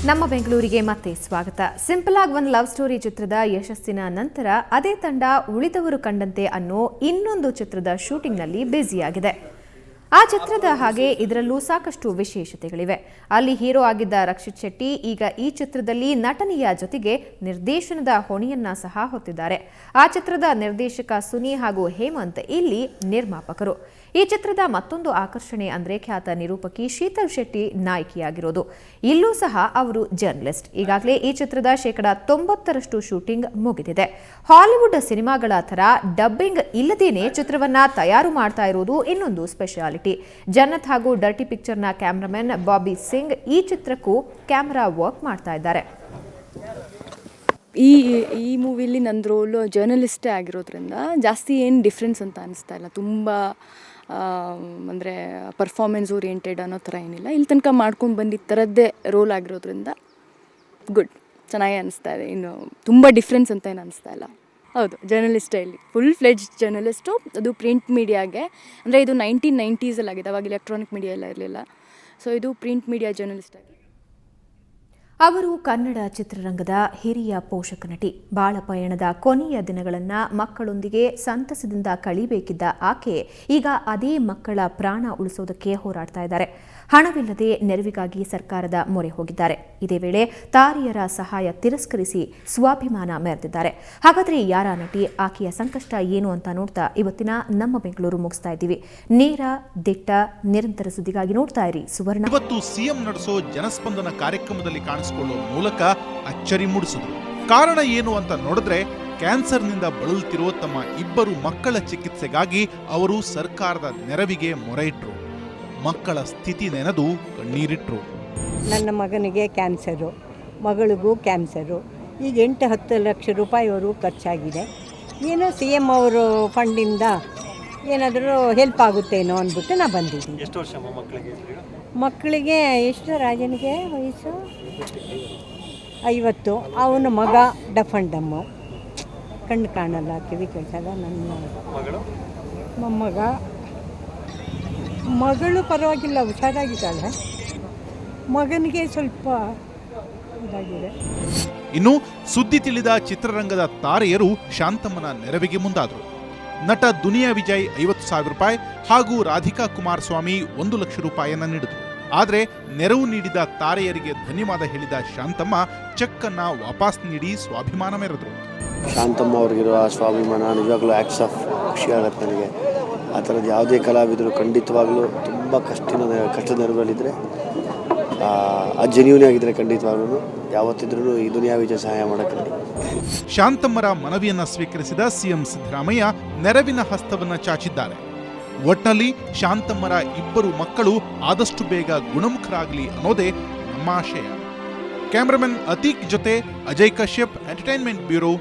ನಮ್ಮ ಬೆಂಗಳೂರಿಗೆ ಮತ್ತೆ ಸ್ವಾಗತ. ಸಿಂಪಲ್ ಆಗಿ ಒಂದು ಲವ್ ಸ್ಟೋರಿ ಚಿತ್ರದ ಯಶಸ್ಸಿನ ನಂತರ ಅದೇ ತಂಡ ಉಳಿದವರು ಕಂಡಂತೆ ಅನ್ನೋ ಇನ್ನೊಂದು ಚಿತ್ರದ ಶೂಟಿಂಗ್ನಲ್ಲಿ ಬ್ಯುಸಿಯಾಗಿದೆ. ಆ ಚಿತ್ರದ ಹಾಗೆ ಇದರಲ್ಲೂ ಸಾಕಷ್ಟು ವಿಶೇಷತೆಗಳಿವೆ. ಅಲ್ಲಿ ಹೀರೋ ಆಗಿದ್ದ ರಕ್ಷಿತ್ ಶೆಟ್ಟಿ ಈಗ ಈ ಚಿತ್ರದಲ್ಲಿ ನಟನೆಯ ಜೊತೆಗೆ ನಿರ್ದೇಶನದ ಹೊಣೆಯನ್ನ ಸಹ ಹೊತ್ತಿದ್ದಾರೆ. ಆ ಚಿತ್ರದ ನಿರ್ದೇಶಕ ಸುನಿ ಹಾಗೂ ಹೇಮಂತ್ ಇಲ್ಲಿ ನಿರ್ಮಾಪಕರು. ಈ ಚಿತ್ರದ ಮತ್ತೊಂದು ಆಕರ್ಷಣೆ ಅಂದ್ರೆ ಖ್ಯಾತ ನಿರೂಪಕಿ ಶೀತಲ್ ಶೆಟ್ಟಿ ನಾಯಕಿಯಾಗಿರೋದು. ಇಲ್ಲೂ ಸಹ ಅವರು ಜರ್ನಲಿಸ್ಟ್. ಈಗಾಗಲೇ ಈ ಚಿತ್ರದ 90% ಶೂಟಿಂಗ್ ಮುಗಿದಿದೆ. ಹಾಲಿವುಡ್ ಸಿನಿಮಾಗಳ ಥರ ಡಬ್ಬಿಂಗ್ ಇಲ್ಲದೇನೆ ಚಿತ್ರವನ್ನ ತಯಾರು ಮಾಡ್ತಾ ಇರೋದು ಇನ್ನೊಂದು ಸ್ಪೆಷಾಲಿಟಿ. ಜನ್ನತ್ ಹಾಗೂ ಡರ್ಟಿ ಪಿಕ್ಚರ್ನ ಕ್ಯಾಮ್ರಾಮನ್ ಬಾಬಿ ಸಿಂಗ್ ಈ ಚಿತ್ರಕ್ಕೂ ಕ್ಯಾಮೆರಾ ವರ್ಕ್ ಮಾಡ್ತಾ ಇದ್ದಾರೆ. ಈ ಮೂವಿಲಿ ನನ್ನ ರೋಲು ಜರ್ನಲಿಸ್ಟೇ ಆಗಿರೋದ್ರಿಂದ ಜಾಸ್ತಿ ಏನು ಡಿಫ್ರೆನ್ಸ್ ಅಂತ ಅನಿಸ್ತಾ ಇಲ್ಲ. ತುಂಬ ಅಂದರೆ ಪರ್ಫಾರ್ಮೆನ್ಸ್ ಓರಿಯೆಂಟೆಡ್ ಅನ್ನೋ ಥರ ಏನಿಲ್ಲ. ಇಲ್ಲಿ ತನಕ ಮಾಡ್ಕೊಂಡು ಬಂದಿದ್ದ ಥರದ್ದೇ ರೋಲ್ ಆಗಿರೋದ್ರಿಂದ ಗುಡ್, ಚೆನ್ನಾಗಿ ಅನಿಸ್ತಾ ಇದೆ. ಇನ್ನು ತುಂಬ ಡಿಫ್ರೆನ್ಸ್ ಅಂತ ಏನು ಅನಿಸ್ತಾ ಇಲ್ಲ. ಹೌದು, ಜರ್ನಲಿಸ್ಟೇ ಇಲ್ಲಿ, ಫುಲ್ ಫ್ಲೆಡ್ಜ್ ಜರ್ನಲಿಸ್ಟು. ಅದು ಪ್ರಿಂಟ್ ಮೀಡಿಯಾಗೆ, ಅಂದರೆ ಇದು 1990s ಆಗಿದೆ, ಅವಾಗ ಎಲೆಕ್ಟ್ರಾನಿಕ್ ಮೀಡಿಯಾ ಎಲ್ಲ ಇರಲಿಲ್ಲ. ಸೊ ಇದು ಪ್ರಿಂಟ್ ಮೀಡಿಯಾ ಜರ್ನಲಿಸ್ಟ್ ಆಗಿ. ಅವರು ಕನ್ನಡ ಚಿತ್ರರಂಗದ ಹಿರಿಯ ಪೋಷಕ ನಟಿ. ಬಾಳ ಪಯಣದ ಕೊನೆಯ ದಿನಗಳನ್ನು ಮಕ್ಕಳೊಂದಿಗೆ ಸಂತಸದಿಂದ ಕಳಿಬೇಕಿದ್ದ ಆಕೆ ಈಗ ಅದೇ ಮಕ್ಕಳ ಪ್ರಾಣ ಉಳಿಸೋದಕ್ಕೆ ಹೋರಾಡ್ತಾ ಇದ್ದಾರೆ. ಹಣವಿಲ್ಲದೆ ನೆರವಿಗಾಗಿ ಸರ್ಕಾರದ ಮೊರೆ ಹೋಗಿದ್ದಾರೆ. ಇದೇ ವೇಳೆ ತಾರೆಯರ ಸಹಾಯ ತಿರಸ್ಕರಿಸಿ ಸ್ವಾಭಿಮಾನ ಮೆರೆದಿದ್ದಾರೆ. ಹಾಗಾದ್ರೆ ಯಾರ ನಟಿ, ಆಕೆಯ ಸಂಕಷ್ಟ ಏನು ಅಂತ ನೋಡ್ತಾ ಇವತ್ತಿನ ನಮ್ಮ ಬೆಂಗಳೂರು ಮುಗಿಸ್ತಾ ಇದ್ದೀವಿ. ನೇರ, ದಿಟ್ಟ, ನಿರಂತರ ಸುದ್ದಿಗಾಗಿ ನೋಡ್ತಾ ಇರಿ ಸುವರ್ಣ. ಇವತ್ತು ಸಿಎಂ ನಡೆಸೋ ಜನಸ್ಪಂದನ ಕಾರ್ಯಕ್ರಮದಲ್ಲಿ ಕಾಣಿಸಿಕೊಳ್ಳುವ ಮೂಲಕ ಅಚ್ಚರಿ ಮೂಡಿಸಿದ್ರು. ಕಾರಣ ಏನು ಅಂತ ನೋಡಿದ್ರೆ, ಕ್ಯಾನ್ಸರ್ನಿಂದ ಬಳಲುತ್ತಿರುವ ತಮ್ಮ ಇಬ್ಬರು ಮಕ್ಕಳ ಚಿಕಿತ್ಸೆಗಾಗಿ ಅವರು ಸರ್ಕಾರದ ನೆರವಿಗೆ ಮೊರೆ ಇಟ್ರು. ಮಕ್ಕಳ ಸ್ಥಿತಿ ನೆನೆದು ಕಣ್ಣೀರಿಟ್ರು. ನನ್ನ ಮಗನಿಗೆ ಕ್ಯಾನ್ಸರು, ಮಗಳಿಗೂ ಕ್ಯಾನ್ಸರು. ಈಗ 8-10 ಲಕ್ಷ ರೂಪಾಯಿವರೆಗೂ ಖರ್ಚಾಗಿದೆ. ಏನೋ CM ಅವರು ಫಂಡಿಂದ ಏನಾದರೂ ಹೆಲ್ಪ್ ಆಗುತ್ತೇನೋ ಅಂದ್ಬಿಟ್ಟು ನಾ ಬಂದಿದ್ದೀನಿ. ಎಷ್ಟು ವರ್ಷ ಮಕ್ಕಳಿಗೆ ಎಷ್ಟು? ರಾಜನಿಗೆ ವಯಸ್ಸು 50. ಅವನ ಮಗ ಡಫ್ ಅಂಡ್ ಡಮ್ಮು, ಕಣ್ಣು ಕಾಣಲ್ಲ, ಕಿವಿ ಕೇಳಿಸಲ್ಲ. ನನ್ನ ಮೊಮ್ಮಗ, ಮಗಳು ಪರವಾಗಿಲ್ಲ, ಹುಷಾರಾಗಿದ್ದಾಳೆ. ಮಗನಿಗೆ ಸ್ವಲ್ಪ ಇದಾಗಿದೆ. ಇನ್ನು ಸುದ್ದಿ ತಿಳಿದ ಚಿತ್ರರಂಗದ ತಾರೆಯರು ಶಾಂತಮ್ಮನ ನೆರವಿಗೆ ಮುಂದಾದರು. ನಟ ದುನಿಯಾ ವಿಜಯ್ 50,000 ರೂಪಾಯಿ ಹಾಗೂ ರಾಧಿಕಾ ಕುಮಾರಸ್ವಾಮಿ 1 ಲಕ್ಷ ರೂಪಾಯಿಯನ್ನ ನೀಡಿದರು. ಆದರೆ ನೆರವು ನೀಡಿದ ತಾರೆಯರಿಗೆ ಧನ್ಯವಾದ ಹೇಳಿದ ಶಾಂತಮ್ಮ ಚೆಕ್ ಅನ್ನ ವಾಪಸ್ ನೀಡಿ ಸ್ವಾಭಿಮಾನ ಮೆರೆದರು. ಶಾಂತಮ್ಮ ಅವ್ರಿಗಿರೋ ಆ ಸ್ವಾಭಿಮಾನ ನಿಜವಾಗ್ಲೂ ಆ್ಯಕ್ಟ್ಸ್ ಆಫ್. ಖುಷಿ ಆಗುತ್ತೆ ನನಗೆ. ಆ ಥರದ್ದು ಯಾವುದೇ ಕಲಾವಿದರು ಖಂಡಿತವಾಗ್ಲೂ ತುಂಬ ಕಷ್ಟದ ನೆರವಲ್ಲಿದ್ದರೆ, ಆ ಜೆನ್ಯೂನ್ ಆಗಿದ್ದರೆ ಖಂಡಿತವಾಗ್ಲೂ ಯಾವತ್ತಿದ್ರೂ ಈ ದುನಿಯಾ ವಿಜಯ ಸಹಾಯ ಮಾಡೋಕ್ಕೆ. ಶಾಂತಮ್ಮರ ಮನವಿಯನ್ನ ಸ್ವೀಕರಿಸಿದ ಸಿಎಂ ಸಿದ್ದರಾಮಯ್ಯ ನೆರವಿನ ಹಸ್ತವನ್ನ ಚಾಚಿದ್ದಾರೆ. ಒಟ್ನಲ್ಲಿ ಶಾಂತಮ್ಮರ ಇಬ್ಬರು ಮಕ್ಕಳು ಆದಷ್ಟು ಬೇಗ ಗುಣಮುಖರಾಗಲಿ ಅನ್ನೋದೇ ನಮ್ಮ ಆಶಯ. ಕ್ಯಾಮರಾಮನ್ ಅತೀಕ್ ಜೊತೆ ಅಜಯ್ ಕಶ್ಯಪ್, ಎಂಟರ್ಟೈನ್ಮೆಂಟ್ ಬ್ಯೂರೋ,